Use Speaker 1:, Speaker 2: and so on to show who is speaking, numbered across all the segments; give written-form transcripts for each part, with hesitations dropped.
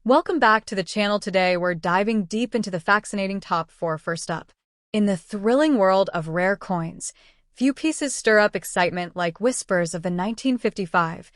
Speaker 1: Welcome back to the channel. Today we're diving deep into the fascinating top 4. First up, in the thrilling world of rare coins, few pieces stir up excitement like whispers of the 1955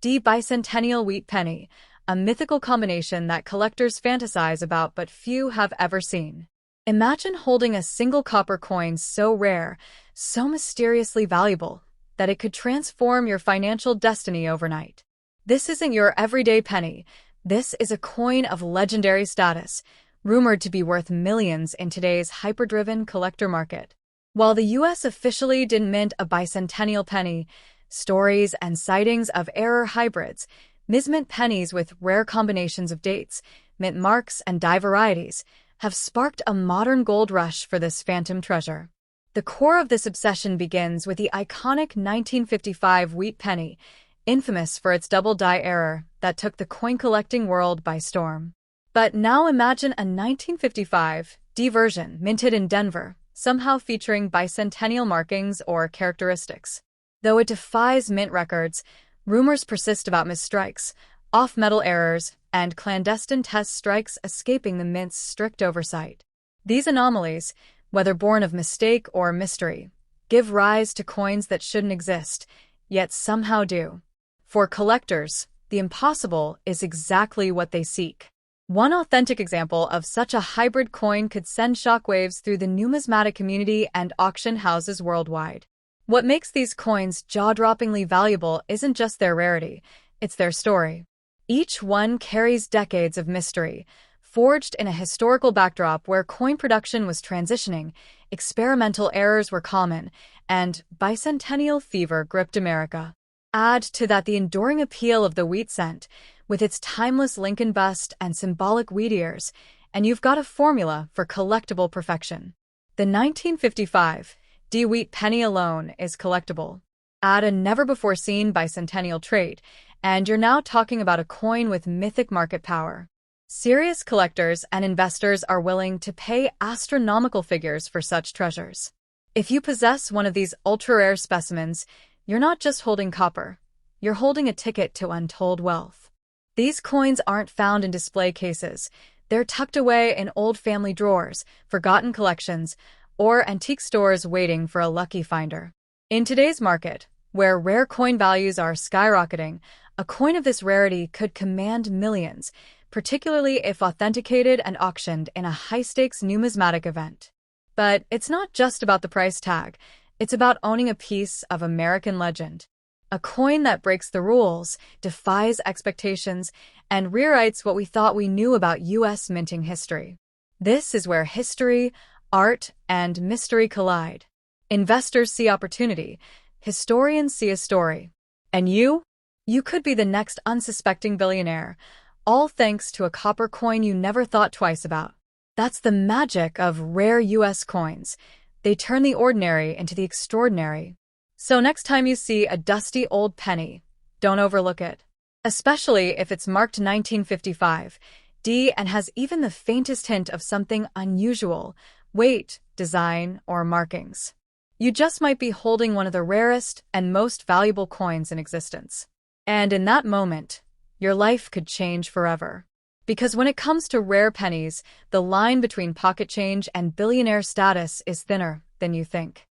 Speaker 1: bicentennial wheat penny, a mythical combination that collectors fantasize about but few have ever seen. Imagine holding a single copper coin so rare, so mysteriously valuable, that it could transform your financial destiny overnight. This isn't your everyday penny. This is a coin of legendary status, rumored to be worth millions in today's hyper-driven collector market. While the U.S. officially didn't mint a bicentennial penny, stories and sightings of rarer hybrids, mismint pennies with rare combinations of dates, mint marks, and die varieties, have sparked a modern gold rush for this phantom treasure. The core of this obsession begins with the iconic 1955 wheat penny, infamous for its double die error that took the coin-collecting world by storm. But now imagine a 1955 D version minted in Denver, somehow featuring bicentennial markings or characteristics. Though it defies mint records, rumors persist about misstrikes, off-metal errors, and clandestine test strikes escaping the mint's strict oversight. These anomalies, whether born of mistake or mystery, give rise to coins that shouldn't exist, yet somehow do. For collectors, the impossible is exactly what they seek. One authentic example of such a hybrid coin could send shockwaves through the numismatic community and auction houses worldwide. What makes these coins jaw-droppingly valuable isn't just their rarity, it's their story. Each one carries decades of mystery, forged in a historical backdrop where coin production was transitioning, experimental errors were common, and bicentennial fever gripped America. Add to that the enduring appeal of the wheat cent, with its timeless Lincoln bust and symbolic wheat ears, and you've got a formula for collectible perfection. The 1955 D wheat penny alone is collectible. Add a never-before-seen bicentennial trait, and you're now talking about a coin with mythic market power. Serious collectors and investors are willing to pay astronomical figures for such treasures. If you possess one of these ultra-rare specimens, you're not just holding copper, you're holding a ticket to untold wealth. These coins aren't found in display cases. They're tucked away in old family drawers, forgotten collections, or antique stores waiting for a lucky finder. In today's market, where rare coin values are skyrocketing, a coin of this rarity could command millions, particularly if authenticated and auctioned in a high-stakes numismatic event. But it's not just about the price tag. It's about owning a piece of American legend. A coin that breaks the rules, defies expectations, and rewrites what we thought we knew about U.S. minting history. This is where history, art, and mystery collide. Investors see opportunity, historians see a story. And you? You could be the next unsuspecting billionaire, all thanks to a copper coin you never thought twice about. That's the magic of rare U.S. coins. They turn the ordinary into the extraordinary. So next time you see a dusty old penny, don't overlook it. Especially if it's marked 1955 D and has even the faintest hint of something unusual, weight, design, or markings. You just might be holding one of the rarest and most valuable coins in existence. And in that moment, your life could change forever. Because when it comes to rare pennies, the line between pocket change and billionaire status is thinner than you think.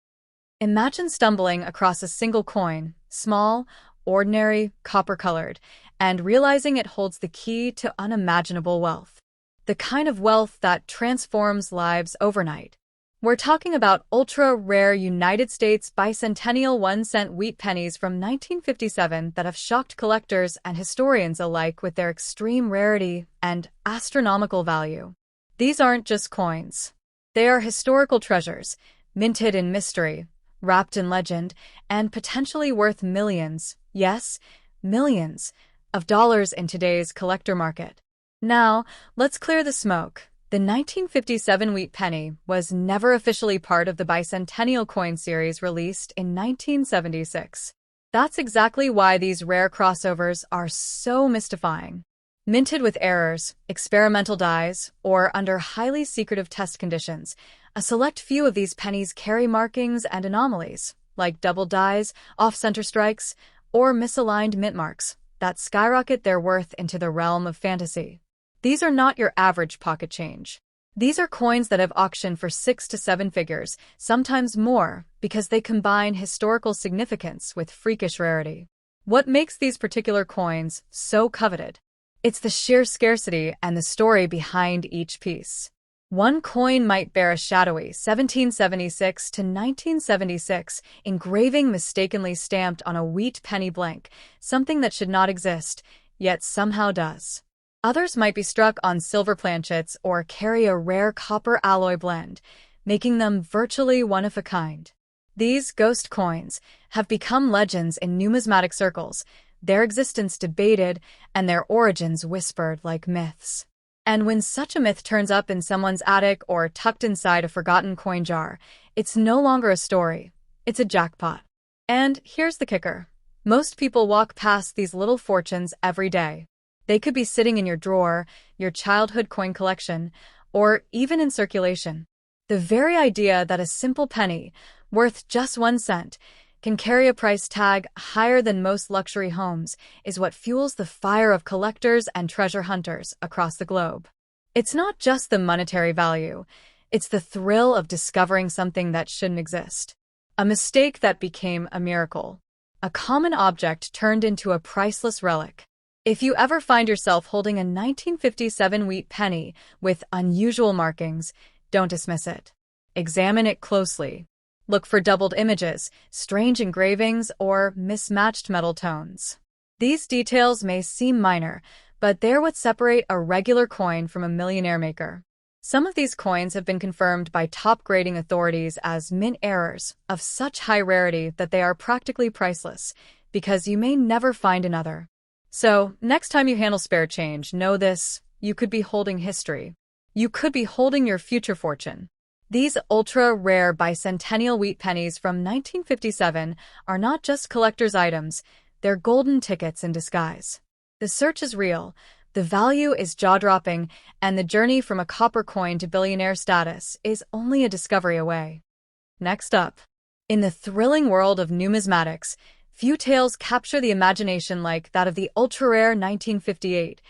Speaker 1: Imagine stumbling across a single coin, small, ordinary, copper-colored, and realizing it holds the key to unimaginable wealth. The kind of wealth that transforms lives overnight. We're talking about ultra-rare United States bicentennial 1-cent wheat pennies from 1957 that have shocked collectors and historians alike with their extreme rarity and astronomical value. These aren't just coins. They are historical treasures, minted in mystery, wrapped in legend, and potentially worth millions, yes, millions, of dollars in today's collector market. Now, let's clear the smoke. The 1957 wheat penny was never officially part of the bicentennial coin series released in 1976. That's exactly why these rare crossovers are so mystifying. Minted with errors, experimental dies, or under highly secretive test conditions, a select few of these pennies carry markings and anomalies, like double dies, off-center strikes, or misaligned mint marks, that skyrocket their worth into the realm of fantasy. These are not your average pocket change. These are coins that have auctioned for 6 to 7 figures, sometimes more, because they combine historical significance with freakish rarity. What makes these particular coins so coveted? It's the sheer scarcity and the story behind each piece. One coin might bear a shadowy 1776 to 1976 engraving mistakenly stamped on a wheat penny blank, something that should not exist, yet somehow does. Others might be struck on silver planchets or carry a rare copper alloy blend, making them virtually one of a kind. These ghost coins have become legends in numismatic circles, their existence debated and their origins whispered like myths. And when such a myth turns up in someone's attic or tucked inside a forgotten coin jar, it's no longer a story, it's a jackpot. And here's the kicker. Most people walk past these little fortunes every day. They could be sitting in your drawer, your childhood coin collection, or even in circulation. The very idea that a simple penny, worth just 1 cent, can carry a price tag higher than most luxury homes is what fuels the fire of collectors and treasure hunters across the globe. It's not just the monetary value, it's the thrill of discovering something that shouldn't exist. A mistake that became a miracle. A common object turned into a priceless relic. If you ever find yourself holding a 1957 wheat penny with unusual markings, don't dismiss it. Examine it closely. Look for doubled images, strange engravings, or mismatched metal tones. These details may seem minor, but they're what separate a regular coin from a millionaire maker. Some of these coins have been confirmed by top grading authorities as mint errors of such high rarity that they are practically priceless, because you may never find another. So, next time you handle spare change, know this: you could be holding history. You could be holding your future fortune. These ultra-rare bicentennial wheat pennies from 1957 are not just collector's items, they're golden tickets in disguise. The search is real, the value is jaw-dropping, and the journey from a copper coin to billionaire status is only a discovery away. Next up, in the thrilling world of numismatics, few tales capture the imagination like that of the ultra-rare 1958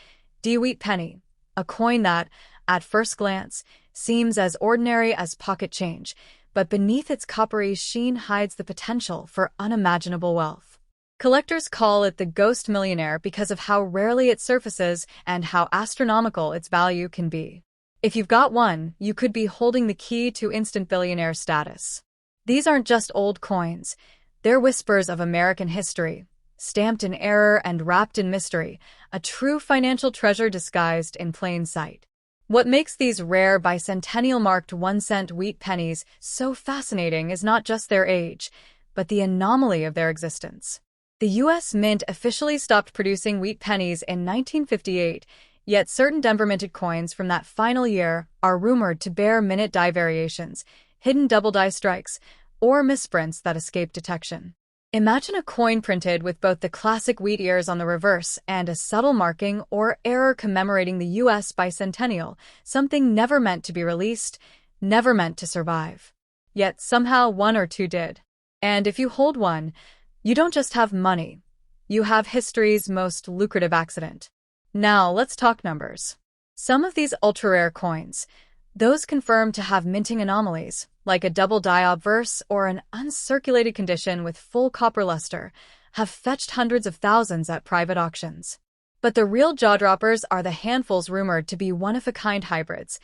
Speaker 1: wheat penny, a coin that, at first glance, seems as ordinary as pocket change, but beneath its coppery sheen hides the potential for unimaginable wealth. Collectors call it the ghost millionaire because of how rarely it surfaces and how astronomical its value can be. If you've got one, you could be holding the key to instant billionaire status. These aren't just old coins. They're whispers of American history, stamped in error and wrapped in mystery, a true financial treasure disguised in plain sight. What makes these rare bicentennial-marked 1-cent wheat pennies so fascinating is not just their age, but the anomaly of their existence. The U.S. Mint officially stopped producing wheat pennies in 1958, yet certain Denver-minted coins from that final year are rumored to bear minute die variations, hidden double die strikes, or misprints that escape detection. Imagine a coin printed with both the classic wheat ears on the reverse and a subtle marking or error commemorating the U.S. bicentennial, something never meant to be released, never meant to survive. Yet somehow one or two did. And if you hold one, you don't just have money, you have history's most lucrative accident. Now let's talk numbers. Some of these ultra-rare coins, those confirmed to have minting anomalies, like a double die obverse or an uncirculated condition with full copper luster, have fetched hundreds of thousands at private auctions. But the real jaw-droppers are the handfuls rumored to be one-of-a-kind hybrids,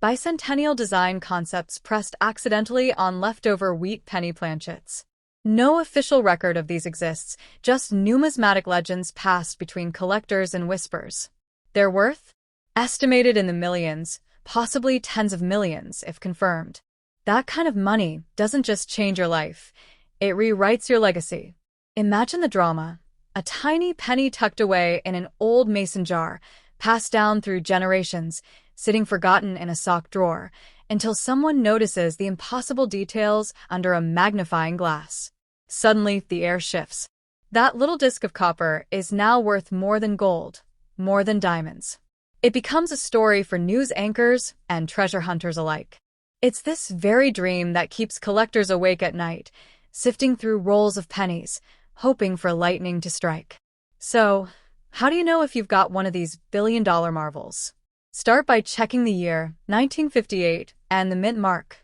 Speaker 1: bicentennial design concepts pressed accidentally on leftover wheat penny planchets. No official record of these exists, just numismatic legends passed between collectors and whispers. Their worth? Estimated in the millions, possibly tens of millions if confirmed. That kind of money doesn't just change your life, it rewrites your legacy. Imagine the drama. A tiny penny tucked away in an old mason jar, passed down through generations, sitting forgotten in a sock drawer, until someone notices the impossible details under a magnifying glass. Suddenly, the air shifts. That little disc of copper is now worth more than gold, more than diamonds. It becomes a story for news anchors and treasure hunters alike. It's this very dream that keeps collectors awake at night, sifting through rolls of pennies, hoping for lightning to strike. So, how do you know if you've got one of these billion-dollar marvels? Start by checking the year, 1958, and the mint mark,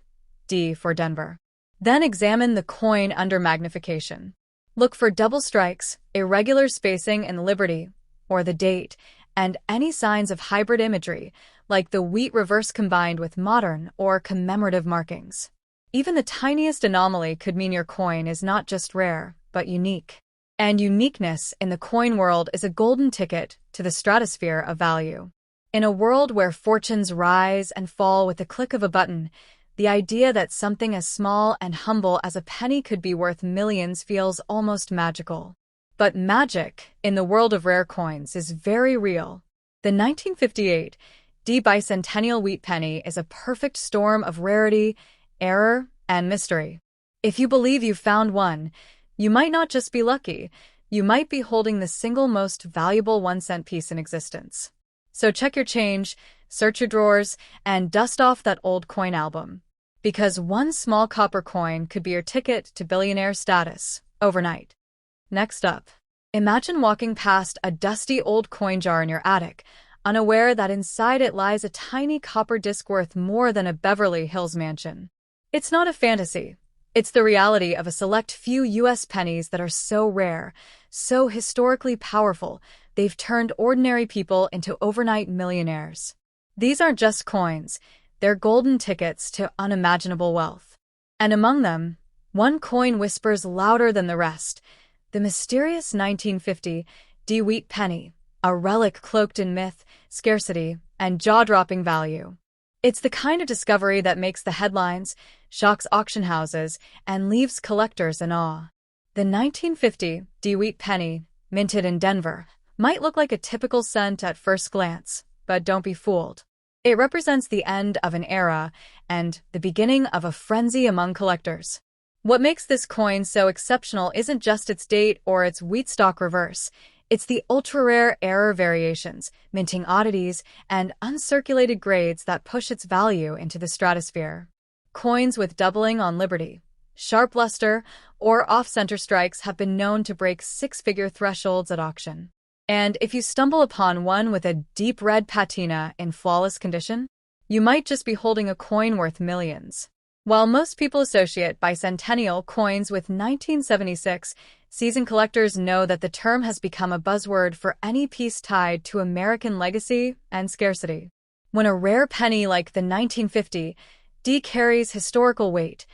Speaker 1: D for Denver. Then examine the coin under magnification. Look for double strikes, irregular spacing in the Liberty, or the date, and any signs of hybrid imagery, like the wheat reverse combined with modern or commemorative markings. Even the tiniest anomaly could mean your coin is not just rare, but unique. And uniqueness in the coin world is a golden ticket to the stratosphere of value. In a world where fortunes rise and fall with the click of a button, the idea that something as small and humble as a penny could be worth millions feels almost magical. But magic, in the world of rare coins, is very real. The 1958 D bicentennial wheat penny is a perfect storm of rarity, error, and mystery. If you believe you've found one, you might not just be lucky, you might be holding the single most valuable 1-cent piece in existence. So check your change, search your drawers, and dust off that old coin album. Because one small copper coin could be your ticket to billionaire status, overnight. Next up, imagine walking past a dusty old coin jar in your attic, unaware that inside it lies a tiny copper disc worth more than a Beverly Hills mansion. It's not a fantasy. It's the reality of a select few U.S. pennies that are so rare, so historically powerful, they've turned ordinary people into overnight millionaires. These aren't just coins, they're golden tickets to unimaginable wealth. And among them, one coin whispers louder than the rest, the mysterious 1950 D wheat penny, a relic cloaked in myth, scarcity, and jaw-dropping value. It's the kind of discovery that makes the headlines, shocks auction houses, and leaves collectors in awe. The 1950 D wheat penny, minted in Denver, might look like a typical cent at first glance, but don't be fooled. It represents the end of an era and the beginning of a frenzy among collectors. What makes this coin so exceptional isn't just its date or its wheat stock reverse. It's the ultra-rare error variations, minting oddities, and uncirculated grades that push its value into the stratosphere. Coins with doubling on Liberty, sharp luster, or off-center strikes have been known to break six-figure thresholds at auction. And if you stumble upon one with a deep red patina in flawless condition, you might just be holding a coin worth millions. While most people associate bicentennial coins with 1976, seasoned collectors know that the term has become a buzzword for any piece tied to American legacy and scarcity. When a rare penny like the 1950 D carries historical weight,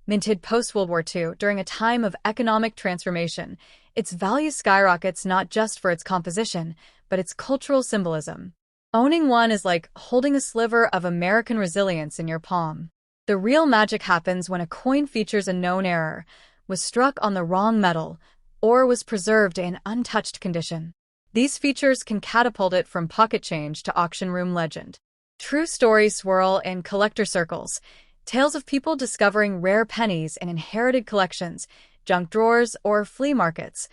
Speaker 1: minted post-World War II during a time of economic transformation, its value skyrockets not just for its composition, but its cultural symbolism. Owning one is like holding a sliver of American resilience in your palm. The real magic happens when a coin features a known error, was struck on the wrong metal, or was preserved in untouched condition. These features can catapult it from pocket change to auction room legend. True stories swirl in collector circles, tales of people discovering rare pennies in inherited collections, junk drawers, or flea markets,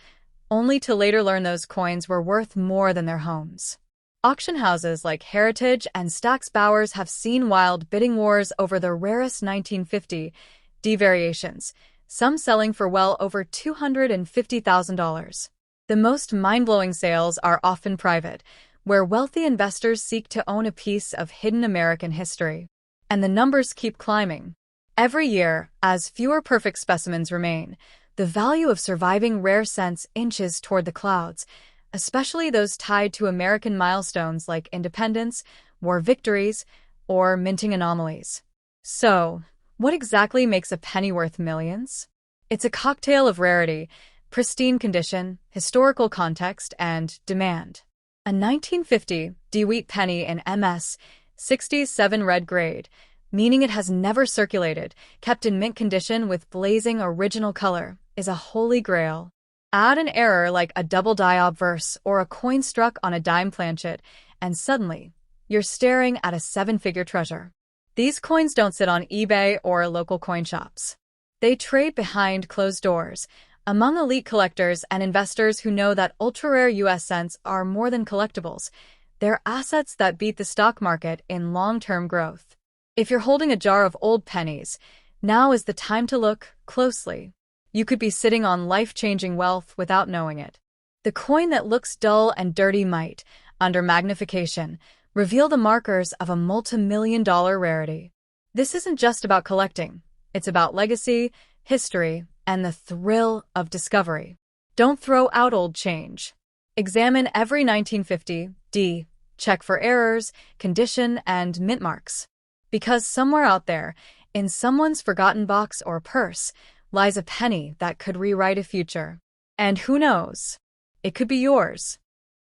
Speaker 1: only to later learn those coins were worth more than their homes. Auction houses like Heritage and Stack's Bowers have seen wild bidding wars over the rarest 1950 D variations, some selling for well over $250,000. The most mind-blowing sales are often private, where wealthy investors seek to own a piece of hidden American history. And the numbers keep climbing. Every year, as fewer perfect specimens remain, the value of surviving rare cents inches toward the clouds, especially those tied to American milestones like independence, war victories, or minting anomalies. So, what exactly makes a penny worth millions? It's a cocktail of rarity, pristine condition, historical context, and demand. A 1950 D wheat penny in MS 67 red grade, meaning it has never circulated, kept in mint condition with blazing original color, is a holy grail. Add an error like a double die obverse or a coin struck on a dime planchet, and suddenly, you're staring at a seven-figure treasure. These coins don't sit on eBay or local coin shops. They trade behind closed doors, among elite collectors and investors who know that ultra-rare U.S. cents are more than collectibles. They're assets that beat the stock market in long-term growth. If you're holding a jar of old pennies, now is the time to look closely. You could be sitting on life-changing wealth without knowing it. The coin that looks dull and dirty might, under magnification, reveal the markers of a multi-million-dollar rarity. This isn't just about collecting. It's about legacy, history, and the thrill of discovery. Don't throw out old change. Examine every 1950 check for errors, condition, and mint marks. Because somewhere out there, in someone's forgotten box or purse, lies a penny that could rewrite a future. And who knows? It could be yours.